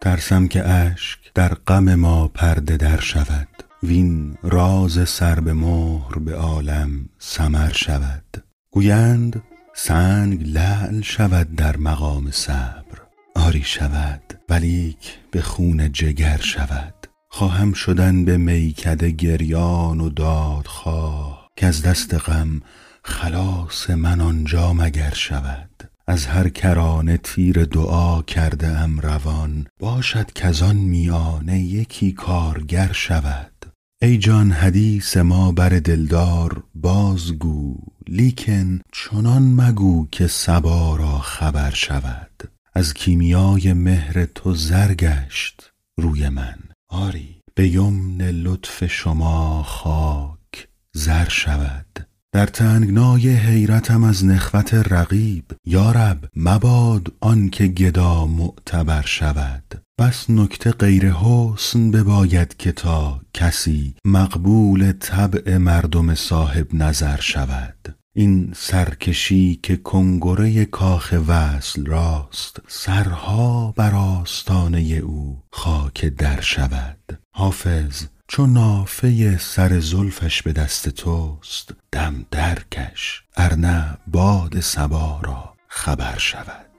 ترسم که اشک در غم ما پرده در شود، وین راز سر به مهر به عالم سمر شود. گویند سنگ لعل شود در مقام صبر، آری شود ولیک به خون جگر شود. خواهم شدن به میکده گریان و دادخواه، که از دست غم خلاص من آنجا مگر شود. از هر کرانه تیر دعا کرده ام روان، باشد کزان میانه یکی کارگر شود. ای جان حدیث ما بر دلدار بازگو، لیکن چنان مگو که صبا را خبر شود. از کیمیای مهر تو زر گشت روی من، آری به یمن لطف شما خاک زر شود. در تنگنای حیرتم از نخوت رقیب، یارب مباد آن که گدا معتبر شود. بس نکته غیر حسن بباید که تا کسی مقبول طبع مردم صاحب نظر شود. این سرکشی که کنگره کاخ وصل راست، سرها بر آستانه او خاک در شود. حافظ چو نافه سر زلفش به دست توست، دم درکش ارنه باد صبا را خبر شود.